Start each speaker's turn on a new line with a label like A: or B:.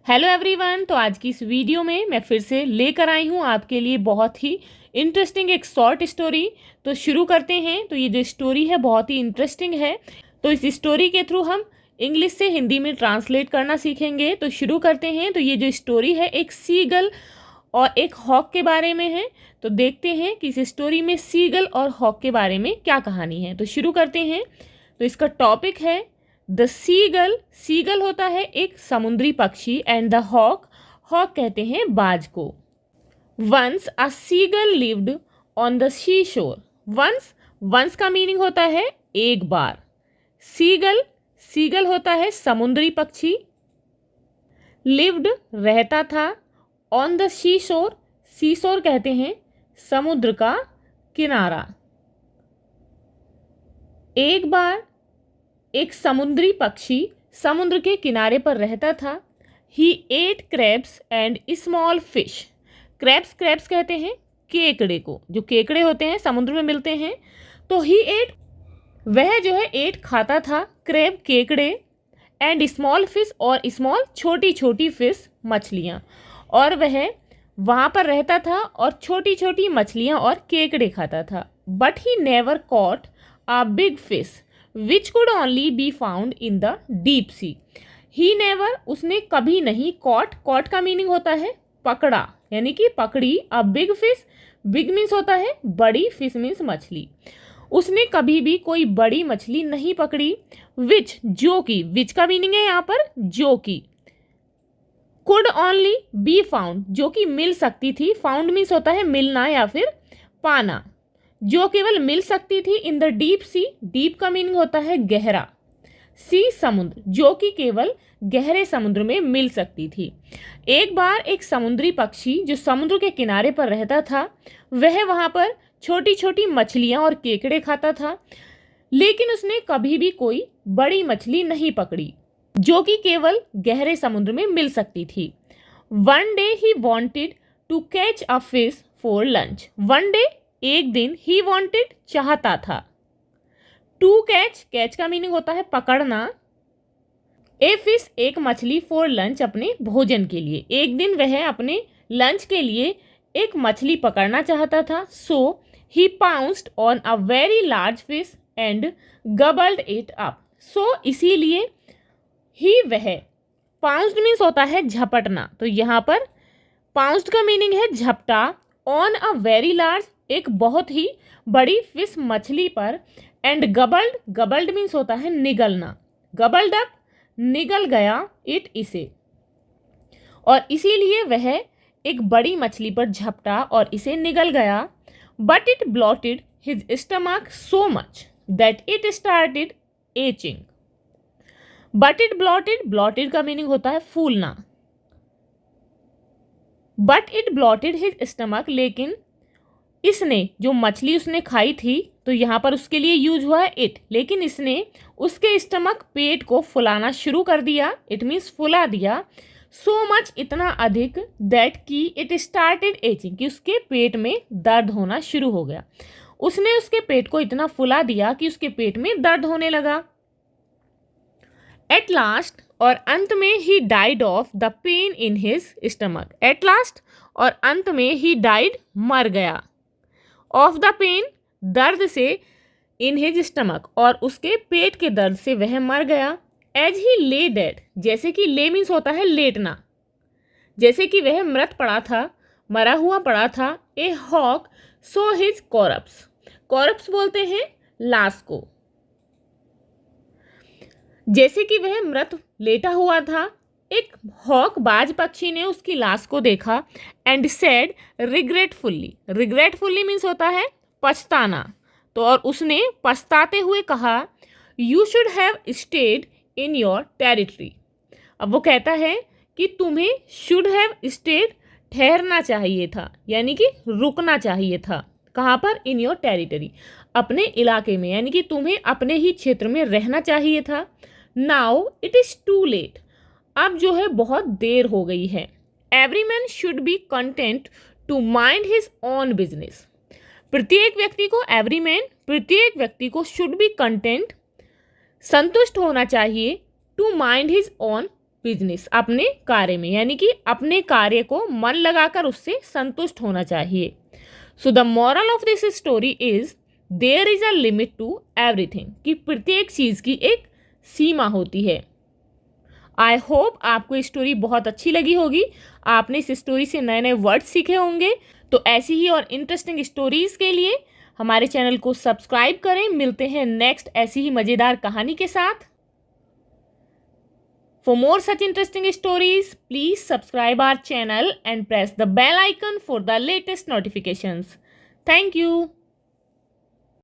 A: Hello everyone. तो आज की इस वीडियो में मैं फिर से लेकर आई हूँ आपके लिए बहुत ही इंटरेस्टिंग एक शॉर्ट स्टोरी। तो शुरू करते हैं। तो ये जो स्टोरी है बहुत ही इंटरेस्टिंग है। तो इस स्टोरी के थ्रू हम इंग्लिश से हिंदी में ट्रांसलेट करना सीखेंगे। तो शुरू करते हैं। तो ये जो स्टोरी है एक सीगल और एक हॉक के बारे में है। तो देखते हैं कि इस स्टोरी में सीगल और हॉक के बारे में क्या कहानी है। तो शुरू करते हैं। तो इसका टॉपिक है द सीगल। सीगल होता है एक समुद्री पक्षी एंड द हॉक, हॉक कहते हैं बाज को। Once a seagull lived on the sea shore. Once, once का मीनिंग होता है एक बार। सीगल, सीगल होता है समुद्री पक्षी। लिव्ड रहता था। ऑन द सी शोर, सी शोर कहते हैं समुद्र का किनारा। एक बार एक समुद्री पक्षी समुद्र के किनारे पर रहता था। He ate crabs and small fish. Crabs, crabs कहते हैं केकड़े को, जो केकड़े होते हैं समुद्र में मिलते हैं। तो ही एट, वह जो है एट खाता था क्रैब केकड़े, एंड स्मॉल फिश और स्मॉल छोटी छोटी फिश मछलियाँ। और वह वहाँ पर रहता था और छोटी छोटी मछलियाँ और केकड़े खाता था। But he never caught a big fish which could only be found in the deep sea. He never, उसने कभी नहीं, कॉट, कॉट का मीनिंग होता है पकड़ा, यानी कि पकड़ी। A big fish, big means होता है बड़ी, फिश मीन्स मछली। उसने कभी भी कोई बड़ी मछली नहीं पकड़ी। विच, जो की, विच का मीनिंग है यहाँ पर जो की। कुड ओनली बी फाउंड, जो कि मिल सकती थी। फाउंड मीन्स होता है मिलना या फिर पाना। जो केवल मिल सकती थी in the deep sea, deep का मीनिंग होता है गहरा। सी समुद्र, जो कि केवल गहरे समुद्र में मिल सकती थी। एक बार एक समुद्री पक्षी जो समुद्र के किनारे पर रहता था, वह वहां पर छोटी छोटी मछलियां और केकड़े खाता था, लेकिन उसने कभी भी कोई बड़ी मछली नहीं पकड़ी जो कि केवल गहरे समुद्र में मिल सकती थी। One day he wanted to catch a fish for lunch. One day, एक दिन, ही वॉन्टेड चाहता था। टू कैच, कैच का मीनिंग होता है पकड़ना। ए फिश, एक मछली, फॉर लंच, अपने भोजन के लिए। एक दिन वह अपने लंच के लिए एक मछली पकड़ना चाहता था। So he pounced on a very large fish and gobbled it up. So इसीलिए ही, वह, पाउंस्ड मीन्स होता है झपटना। तो यहाँ पर पाउंस्ड का मीनिंग है झपटा। ऑन अ वेरी लार्ज, एक बहुत ही बड़ी फिश, मछली पर। एंड गबल्ड, गबल्ड मीन्स होता है निगलना। गबल्ड अप, निगल गया, इट, इसे। और इसीलिए वह एक बड़ी मछली पर झपटा और इसे निगल गया। But it blotted his stomach so much that it started etching. But it blotted, blotted का मीनिंग होता है फूलना। But it blotted his stomach, लेकिन इसने, जो मछली उसने खाई थी, तो यहाँ पर उसके लिए यूज हुआ है इट, लेकिन इसने उसके स्टमक, पेट को फुलाना शुरू कर दिया। इट मीन्स फुला दिया। सो मच, इतना अधिक, दैट की इट स्टार्टेड एचिंग, कि उसके पेट में दर्द होना शुरू हो गया। उसने उसके पेट को इतना फुला दिया कि उसके पेट में दर्द होने लगा। एट लास्ट, और अंत में, he died of the pain in his stomach. At last, और अंत में, ही डाइड, मर गया। ऑफ द पेन, दर्द से, इन हिज स्टमक, और उसके पेट के दर्द से वह मर गया। एज ही ले डेड, जैसे कि ले मीन्स होता है लेटना, जैसे कि वह मृत पड़ा था, मरा हुआ पड़ा था। ए हॉक सो हिज कॉरप्स, कॉरप्स बोलते हैं लाश को। जैसे कि वह मृत लेटा हुआ था, एक हॉक, बाज पक्षी ने उसकी लाश को देखा। एंड सेड रिग्रेटफुल्ली, रिग्रेटफुल्ली मीन्स होता है पछताना। तो और उसने पछताते हुए कहा, you should have stayed in your territory. अब वो कहता है कि तुम्हें शुड हैव स्टेड, ठहरना चाहिए था, यानी कि रुकना चाहिए था। कहाँ पर? इन योर टेरिटरी, अपने इलाके में, यानी कि तुम्हें अपने ही क्षेत्र में रहना चाहिए था। Now it is too late, अब जो है बहुत देर हो गई है। Every man should be content to mind his own business. प्रत्येक व्यक्ति को, एवरी मैन, प्रत्येक व्यक्ति को, शुड बी कंटेंट, संतुष्ट होना चाहिए, to mind his own, business, अपने कार्य में, यानी कि अपने कार्य को मन लगाकर उससे संतुष्ट होना चाहिए। So the moral of this story is there is a limit to everything, कि प्रत्येक चीज की एक सीमा होती है। आई होप आपको ये स्टोरी बहुत अच्छी लगी होगी, आपने इस स्टोरी से नए नए वर्ड सीखे होंगे। तो ऐसी ही और इंटरेस्टिंग स्टोरीज के लिए हमारे चैनल को सब्सक्राइब करें। मिलते हैं नेक्स्ट ऐसी ही मज़ेदार कहानी के साथ। For more such interesting stories, please subscribe our channel and press the bell icon for the latest notifications. Thank you.